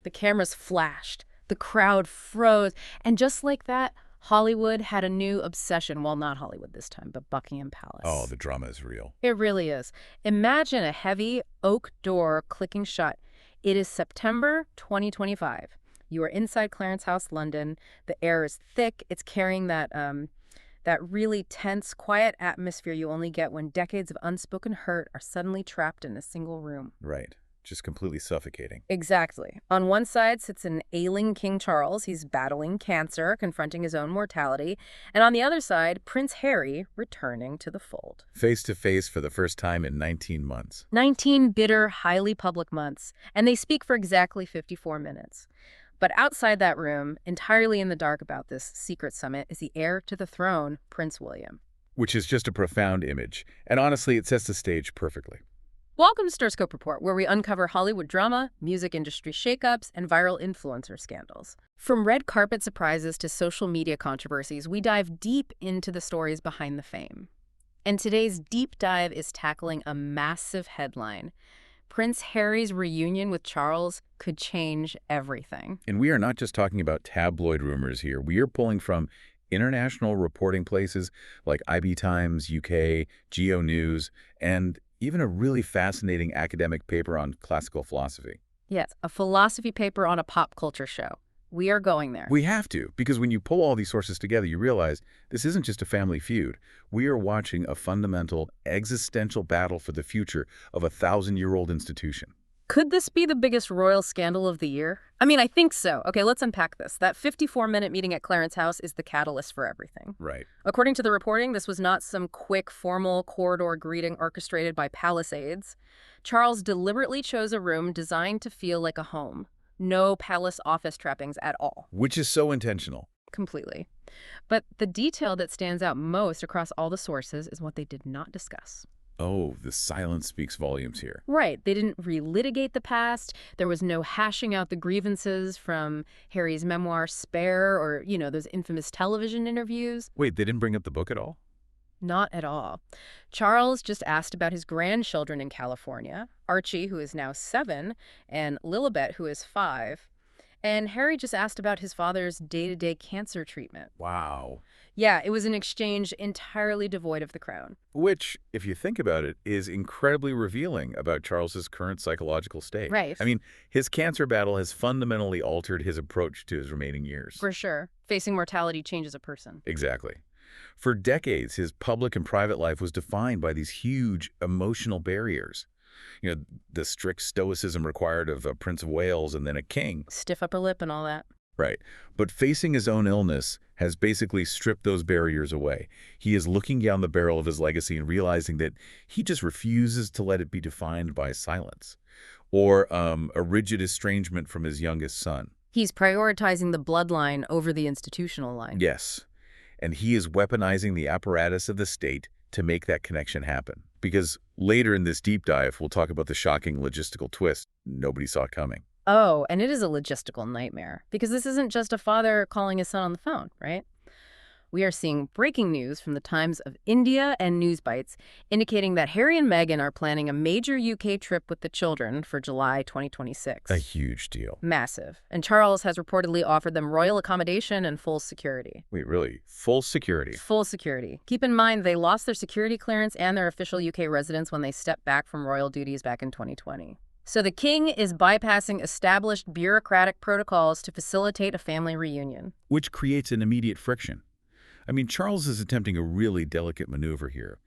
The cameras flashed. The crowd froze. And just like that, Hollywood had a new obsession. Well, not Hollywood this time, but Buckingham Oh, Palace. the drama is real. It really is. Imagine a heavy oak door clicking shut. It is September 2025. You are inside Clarence House, London. The air is thick. It's carrying that really tense, quiet atmosphere you only get when decades of unspoken hurt are suddenly trapped in a single room. Right. Just completely suffocating. Exactly. On one side sits an ailing King Charles. He's battling cancer, confronting his own mortality. And on the other side, Prince Harry returning to the fold. Face to face for the first time in 19 months. 19 bitter, highly public months. And they speak for exactly 54 minutes. But outside that room, entirely in the dark about this secret summit, is the heir to the throne, Prince William. Which is just a profound image. And honestly, it sets the stage perfectly. Welcome to Starscope Report, where we uncover Hollywood drama, music industry shakeups, and viral influencer scandals. From red carpet surprises to social media controversies, we dive deep into the stories behind the fame. And today's deep dive is tackling a massive headline. Prince Harry's reunion with Charles could change everything. And we are not just talking about tabloid rumors here. We are pulling from international reporting places like IB Times, UK, Geo News, and even a really fascinating academic paper on classical philosophy. Yes, a philosophy paper on a pop culture show. We are going there. We have to, because when you pull all these sources together, you realize this isn't just a family feud. We are watching a fundamental, existential battle for the future of a 1,000-year-old institution. Could this be the biggest royal scandal of the year? I mean, I think so. Okay, let's unpack this. That 54-minute meeting at Clarence House is the catalyst for everything. Right. According to the reporting, this was not some quick, formal corridor greeting orchestrated by palace aides. Charles deliberately chose a room designed to feel like a home. No palace office trappings at all. Which is so intentional. Completely. But the detail that stands out most across all the sources is what they did not discuss. Oh, the silence speaks volumes here. Right. They didn't relitigate the past. There was no hashing out the grievances from Harry's memoir Spare or, those infamous television interviews. Wait, they didn't bring up the book at all? Not at all. Charles just asked about his grandchildren in California, Archie, who is now 7, and Lilibet, who is 5. And Harry just asked about his father's day-to-day cancer treatment. Wow. Yeah, it was an exchange entirely devoid of the crown. Which, if you think about it, is incredibly revealing about Charles's current psychological state. Right. I mean, his cancer battle has fundamentally altered his approach to his remaining years. For sure. Facing mortality changes a person. Exactly. For decades, his public and private life was defined by these huge emotional barriers. The strict stoicism required of a Prince of Wales and then a king. Stiff upper lip and all that. Right. But facing his own illness has basically stripped those barriers away. He is looking down the barrel of his legacy and realizing that he just refuses to let it be defined by silence or a rigid estrangement from his youngest son. He's prioritizing the bloodline over the institutional line. Yes. And he is weaponizing the apparatus of the state to make that connection happen. Because later in this deep dive, we'll talk about the shocking logistical twist nobody saw coming. Oh, and it is a logistical nightmare, because this isn't just a father calling his son on the phone, right? We are seeing breaking news from the Times of India and News Bites indicating that Harry and Meghan are planning a major UK trip with the children for July 2026. A huge deal. Massive. And Charles has reportedly offered them royal accommodation and full security. Wait, really? Full security? Full security. Keep in mind, they lost their security clearance and their official UK residence when they stepped back from royal duties back in 2020. So the king is bypassing established bureaucratic protocols to facilitate a family reunion. Which creates an immediate friction. I mean, Charles is attempting a really delicate maneuver here.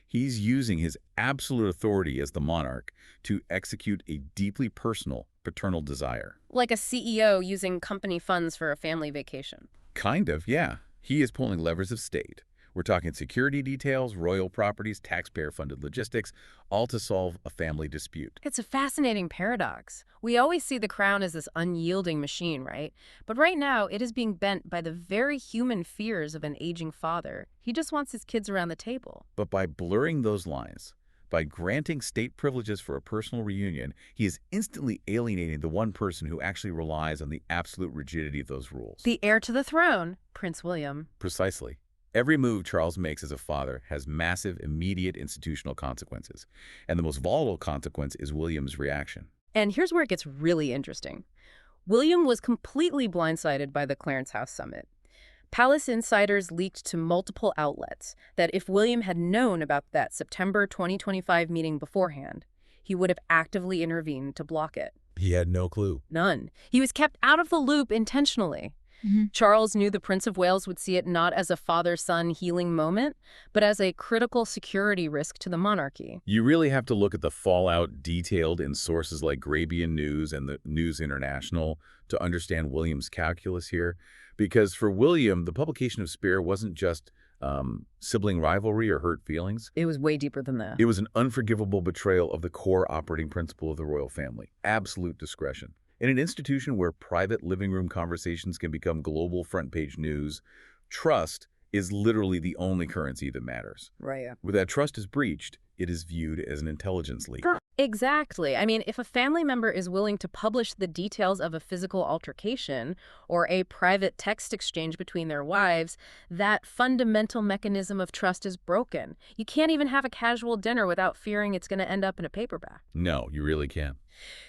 He's using his absolute authority as the monarch to execute a deeply personal paternal desire. Like a CEO using company funds for a family vacation. Kind of, yeah. He is pulling levers of state. We're talking security details, royal properties, taxpayer-funded logistics, all to solve a family dispute. It's a fascinating paradox. We always see the crown as this unyielding machine, right? But right now, it is being bent by the very human fears of an aging father. He just wants his kids around the table. But by blurring those lines, by granting state privileges for a personal reunion, he is instantly alienating the one person who actually relies on the absolute rigidity of those rules. The heir to the throne, Prince William. Precisely. Every move Charles makes as a father has massive, immediate institutional consequences. And the most volatile consequence is William's reaction. And here's where it gets really interesting. William was completely blindsided by the Clarence House summit. Palace insiders leaked to multiple outlets that if William had known about that September 2025 meeting beforehand, he would have actively intervened to block it. He had no clue. None. He was kept out of the loop intentionally. Charles knew the Prince of Wales would see it not as a father-son healing moment, but as a critical security risk to the monarchy. You really have to look at the fallout detailed in sources like Grabian News and the News International to understand William's calculus here. Because for William, the publication of Spear wasn't just sibling rivalry or hurt feelings. It was way deeper than that. It was an unforgivable betrayal of the core operating principle of the royal family, absolute discretion. In an institution where private living room conversations can become global front-page news, trust is literally the only currency that matters. Right, yeah. Where that trust is breached, it is viewed as an intelligence leak. Exactly. I mean, if a family member is willing to publish the details of a physical altercation or a private text exchange between their wives, that fundamental mechanism of trust is broken. You can't even have a casual dinner without fearing it's going to end up in a paperback. No, you really can't.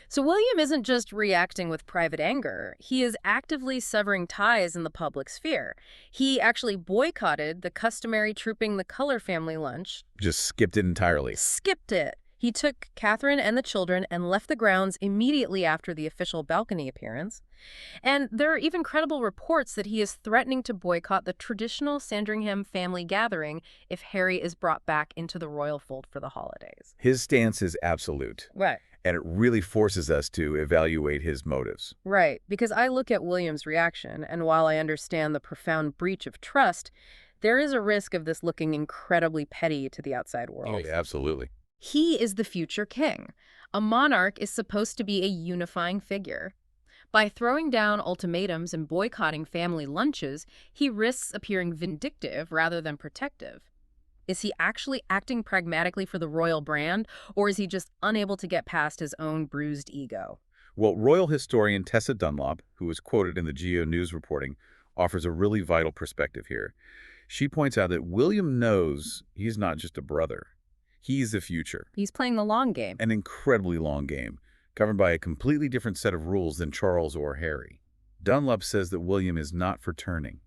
So William isn't just reacting with private anger. He is actively severing ties in the public sphere. He actually boycotted the customary Trooping the Color family lunch. Just skipped it entirely. Skipped it. He took Catherine and the children and left the grounds immediately after the official balcony appearance. And there are even credible reports that he is threatening to boycott the traditional Sandringham family gathering if Harry is brought back into the royal fold for the holidays. His stance is absolute. Right. And it really forces us to evaluate his motives. Right, because I look at William's reaction, and while I understand the profound breach of trust, there is a risk of this looking incredibly petty to the outside world. Oh, yeah, absolutely. He is the future king. A monarch is supposed to be a unifying figure. By throwing down ultimatums and boycotting family lunches, he risks appearing vindictive rather than protective. Is he actually acting pragmatically for the royal brand, or is he just unable to get past his own bruised ego? Well, royal historian Tessa Dunlop, who was quoted in the Geo News reporting, offers a really vital perspective here. She points out that William knows he's not just a brother. He's the future. He's playing the long game. An incredibly long game, governed by a completely different set of rules than Charles or Harry. Dunlop says that William is not for turning.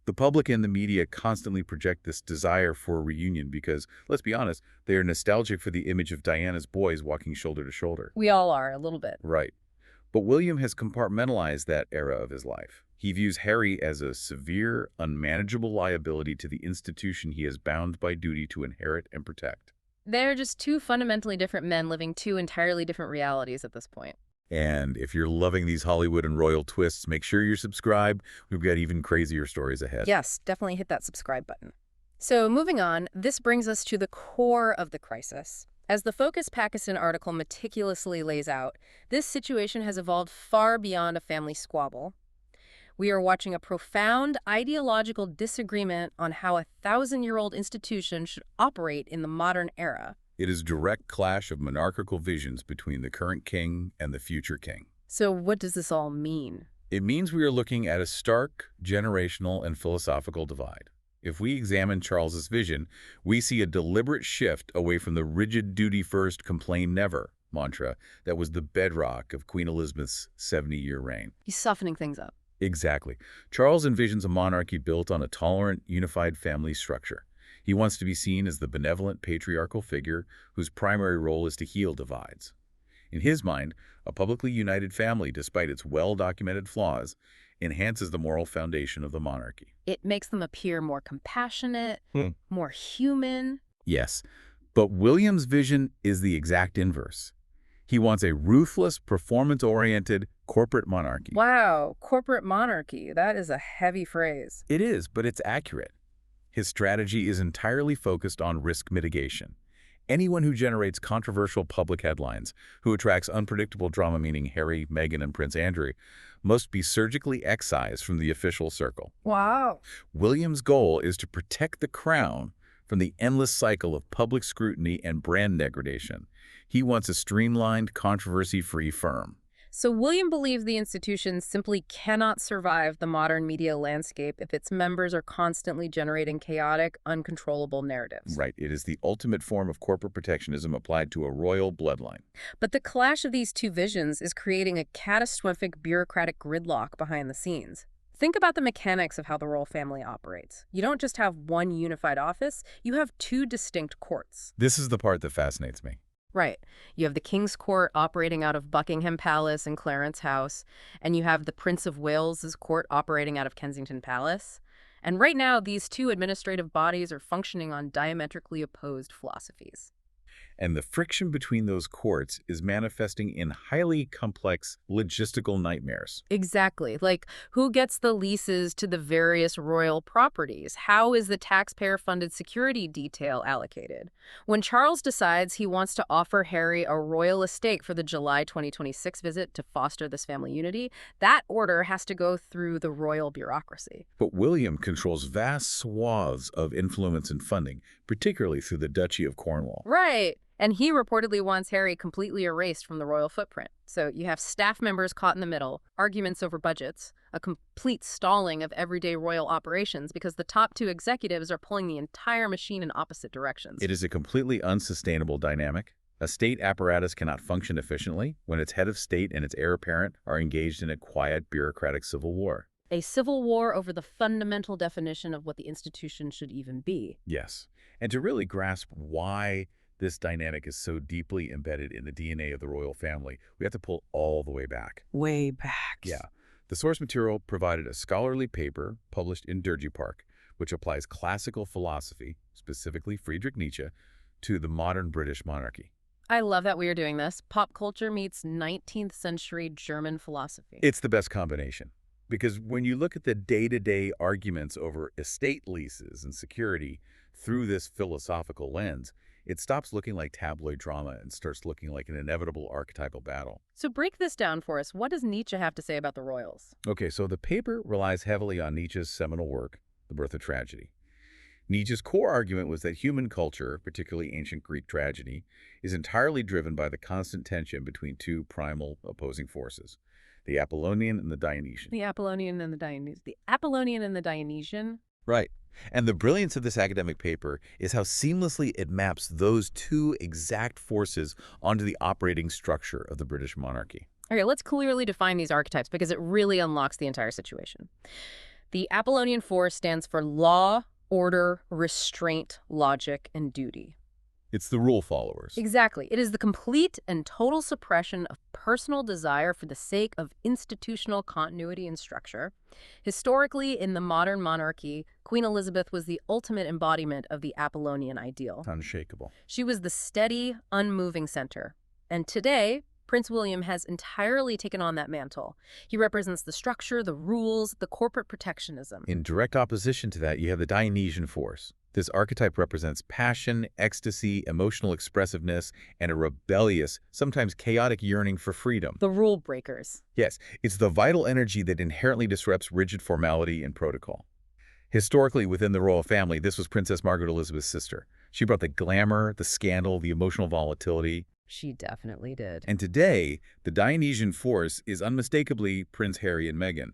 The public and the media constantly project this desire for a reunion because, let's be honest, they are nostalgic for the image of Diana's boys walking shoulder to shoulder. We all are, a little bit. Right. But William has compartmentalized that era of his life. He views Harry as a severe, unmanageable liability to the institution he is bound by duty to inherit and protect. They're just two fundamentally different men living two entirely different realities at this point. And if you're loving these Hollywood and royal twists, make sure you're subscribed. We've got even crazier stories ahead. Yes, definitely hit that subscribe button. So moving on, this brings us to the core of the crisis. As the Focus Pakistan article meticulously lays out, this situation has evolved far beyond a family squabble. We are watching a profound ideological disagreement on how a 1,000-year-old institution should operate in the modern era. It is a direct clash of monarchical visions between the current king and the future king. So what does this all mean? It means we are looking at a stark generational and philosophical divide. If we examine Charles's vision, we see a deliberate shift away from the rigid duty first, complain never mantra that was the bedrock of Queen Elizabeth's 70-year reign. He's softening things up. Exactly. Charles envisions a monarchy built on a tolerant, unified family structure. He wants to be seen as the benevolent patriarchal figure whose primary role is to heal divides. In his mind, a publicly united family, despite its well-documented flaws, enhances the moral foundation of the monarchy. It makes them appear more compassionate, more human. Yes, but William's vision is the exact inverse. He wants a ruthless, performance-oriented corporate monarchy. Wow, corporate monarchy. That is a heavy phrase. It is, but it's accurate. His strategy is entirely focused on risk mitigation. Anyone who generates controversial public headlines, who attracts unpredictable drama, meaning Harry, Meghan, and Prince Andrew, must be surgically excised from the official circle. Wow. William's goal is to protect the crown from the endless cycle of public scrutiny and brand degradation. He wants a streamlined, controversy-free firm. So William believed the institution simply cannot survive the modern media landscape if its members are constantly generating chaotic, uncontrollable narratives. Right. It is the ultimate form of corporate protectionism applied to a royal bloodline. But the clash of these two visions is creating a catastrophic bureaucratic gridlock behind the scenes. Think about the mechanics of how the royal family operates. You don't just have one unified office, you have two distinct courts. This is the part that fascinates me. Right. You have the King's Court operating out of Buckingham Palace and Clarence House, and you have the Prince of Wales's court operating out of Kensington Palace. And right now, these two administrative bodies are functioning on diametrically opposed philosophies. And the friction between those courts is manifesting in highly complex logistical nightmares. Exactly. Like, who gets the leases to the various royal properties? How is the taxpayer-funded security detail allocated? When Charles decides he wants to offer Harry a royal estate for the July 2026 visit to foster this family unity, that order has to go through the royal bureaucracy. But William controls vast swaths of influence and funding, particularly through the Duchy of Cornwall. Right. And he reportedly wants Harry completely erased from the royal footprint. So you have staff members caught in the middle, arguments over budgets, a complete stalling of everyday royal operations because the top two executives are pulling the entire machine in opposite directions. It is a completely unsustainable dynamic. A state apparatus cannot function efficiently when its head of state and its heir apparent are engaged in a quiet bureaucratic civil war. A civil war over the fundamental definition of what the institution should even be. Yes. And to really grasp why this dynamic is so deeply embedded in the DNA of the royal family, we have to pull all the way back. Way back. Yeah. The source material provided a scholarly paper published in Dergy Park, which applies classical philosophy, specifically Friedrich Nietzsche, to the modern British monarchy. I love that we are doing this. Pop culture meets 19th century German philosophy. It's the best combination. Because when you look at the day-to-day arguments over estate leases and security through this philosophical lens, it stops looking like tabloid drama and starts looking like an inevitable archetypal battle. So break this down for us. What does Nietzsche have to say about the royals? Okay, so the paper relies heavily on Nietzsche's seminal work, The Birth of Tragedy. Nietzsche's core argument was that human culture, particularly ancient Greek tragedy, is entirely driven by the constant tension between two primal opposing forces, the Apollonian and the Dionysian. The Apollonian and the Dionysian. The Apollonian and the Dionysian? Right. And the brilliance of this academic paper is how seamlessly it maps those two exact forces onto the operating structure of the British monarchy. Okay, let's clearly define these archetypes because it really unlocks the entire situation. The Apollonian force stands for law, order, restraint, logic, and duty. It's the rule followers. Exactly. It is the complete and total suppression of personal desire for the sake of institutional continuity and structure. Historically, in the modern monarchy, Queen Elizabeth was the ultimate embodiment of the Apollonian ideal. Unshakable. She was the steady, unmoving center. And today, Prince William has entirely taken on that mantle. He represents the structure, the rules, the corporate protectionism. In direct opposition to that, you have the Dionysian force. This archetype represents passion, ecstasy, emotional expressiveness, and a rebellious, sometimes chaotic yearning for freedom. The rule breakers. Yes, it's the vital energy that inherently disrupts rigid formality and protocol. Historically, within the royal family, this was Princess Margaret Elizabeth's sister. She brought the glamour, the scandal, the emotional volatility. She definitely did. And today, the Dionysian force is unmistakably Prince Harry and Meghan.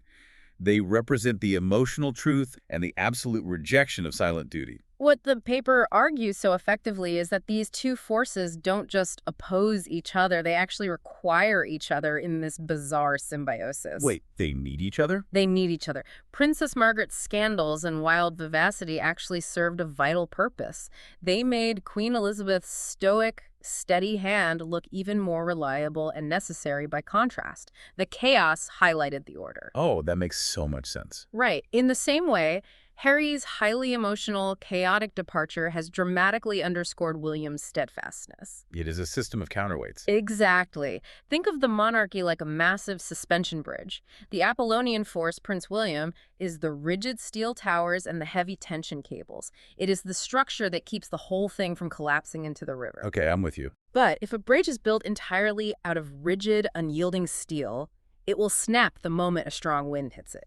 They represent the emotional truth and the absolute rejection of silent duty. What the paper argues so effectively is that these two forces don't just oppose each other, they actually require each other in this bizarre symbiosis. Wait, they need each other? They need each other. Princess Margaret's scandals and wild vivacity actually served a vital purpose. They made Queen Elizabeth's stoic, steady hand look even more reliable and necessary by contrast. The chaos highlighted the order. Oh, that makes so much sense. Right. In the same way, Harry's highly emotional, chaotic departure has dramatically underscored William's steadfastness. It is a system of counterweights. Exactly. Think of the monarchy like a massive suspension bridge. The Apollonian force, Prince William, is the rigid steel towers and the heavy tension cables. It is the structure that keeps the whole thing from collapsing into the river. Okay, I'm with you. But if a bridge is built entirely out of rigid, unyielding steel, it will snap the moment a strong wind hits it.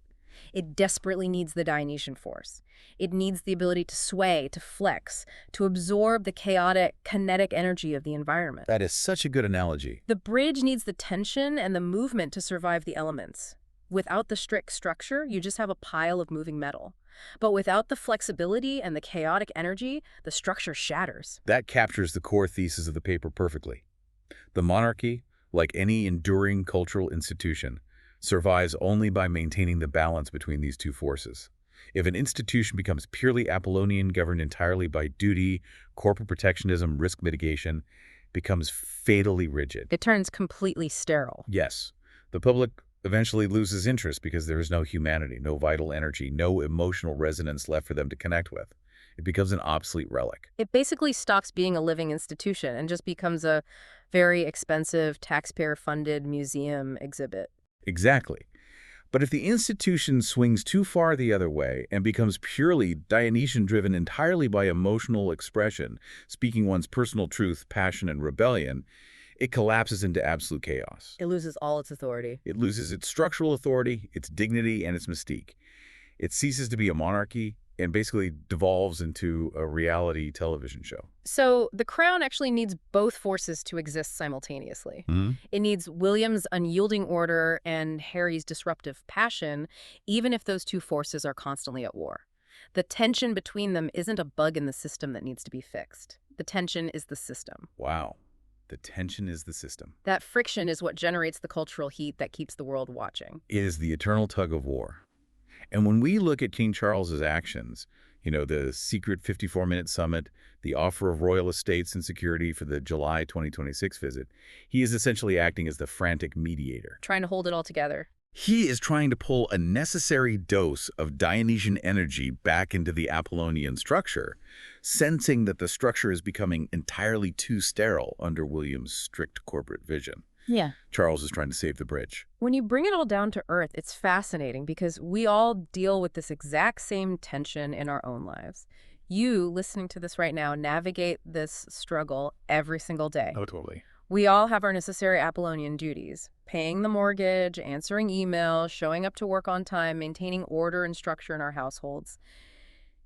It desperately needs the Dionysian force. It needs the ability to sway, to flex, to absorb the chaotic, kinetic energy of the environment. That is such a good analogy. The bridge needs the tension and the movement to survive the elements. Without the strict structure, you just have a pile of moving metal. But without the flexibility and the chaotic energy, the structure shatters. That captures the core thesis of the paper perfectly. The monarchy, like any enduring cultural institution, survives only by maintaining the balance between these two forces. If an institution becomes purely Apollonian, governed entirely by duty, corporate protectionism, risk mitigation, becomes fatally rigid. It turns completely sterile. Yes, the public eventually loses interest because there is no humanity, no vital energy, no emotional resonance left for them to connect with. It becomes an obsolete relic. It basically stops being a living institution and just becomes a very expensive, taxpayer-funded museum exhibit. Exactly. But if the institution swings too far the other way and becomes purely Dionysian-driven entirely by emotional expression, speaking one's personal truth, passion, and rebellion, it collapses into absolute chaos. It loses all its authority. It loses its structural authority, its dignity, and its mystique. It ceases to be a monarchy and basically devolves into a reality television show. So the crown actually needs both forces to exist simultaneously. It needs William's unyielding order and Harry's disruptive passion, even if those two forces are constantly at war. The tension between them isn't a bug in the system that needs to be fixed. The tension is the system. Wow. The tension is the system. That friction is what generates the cultural heat that keeps the world watching. It is the eternal tug of war. And when we look at King Charles's actions, the secret 54-minute summit, the offer of royal estates and security for the July 2026 visit, he is essentially acting as the frantic mediator. Trying to hold it all together. He is trying to pull a necessary dose of Dionysian energy back into the Apollonian structure, sensing that the structure is becoming entirely too sterile under William's strict corporate vision. Yeah. Charles is trying to save the bridge. When you bring it all down to earth, it's fascinating because we all deal with this exact same tension in our own lives. You, listening to this right now, navigate this struggle every single day. Oh, totally. We all have our necessary Apollonian duties: paying the mortgage, answering emails, showing up to work on time, maintaining order and structure in our households.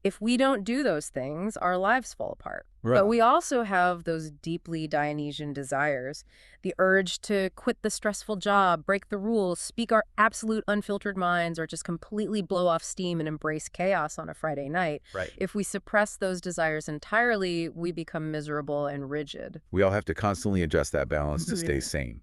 If we don't do those things, our lives fall apart. Right. But we also have those deeply Dionysian desires, the urge to quit the stressful job, break the rules, speak our absolute unfiltered minds, or just completely blow off steam and embrace chaos on a Friday night. Right. If we suppress those desires entirely, we become miserable and rigid. We all have to constantly adjust that balance to stay sane.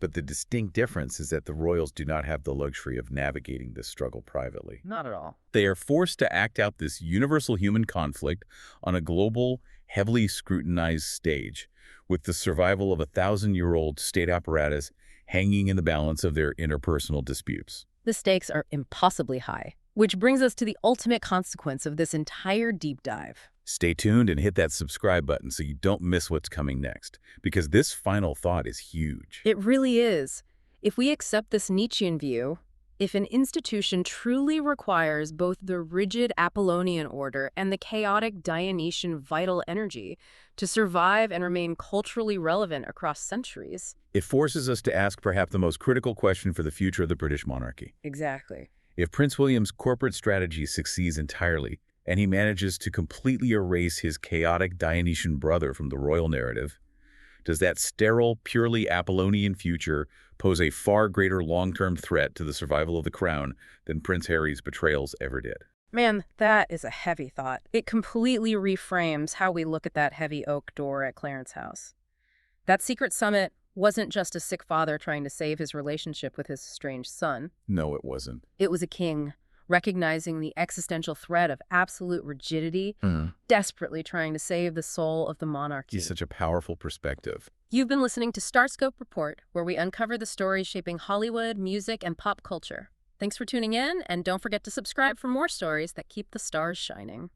But the distinct difference is that the royals do not have the luxury of navigating this struggle privately. Not at all. They are forced to act out this universal human conflict on a global, heavily scrutinized stage, with the survival of a 1,000-year-old state apparatus hanging in the balance of their interpersonal disputes. The stakes are impossibly high, which brings us to the ultimate consequence of this entire deep dive. Stay tuned and hit that subscribe button so you don't miss what's coming next, because this final thought is huge. It really is. If we accept this Nietzschean view, if an institution truly requires both the rigid Apollonian order and the chaotic Dionysian vital energy to survive and remain culturally relevant across centuries. It forces us to ask perhaps the most critical question for the future of the British monarchy. Exactly. If Prince William's corporate strategy succeeds entirely, and he manages to completely erase his chaotic Dionysian brother from the royal narrative, does that sterile, purely Apollonian future pose a far greater long-term threat to the survival of the crown than Prince Harry's betrayals ever did? Man, that is a heavy thought. It completely reframes how we look at that heavy oak door at Clarence House. That secret summit wasn't just a sick father trying to save his relationship with his estranged son. No, it wasn't. It was a king recognizing the existential threat of absolute rigidity, desperately trying to save the soul of the monarchy. He's such a powerful perspective. You've been listening to Starscope Report, where we uncover the stories shaping Hollywood, music, and pop culture. Thanks for tuning in, and don't forget to subscribe for more stories that keep the stars shining.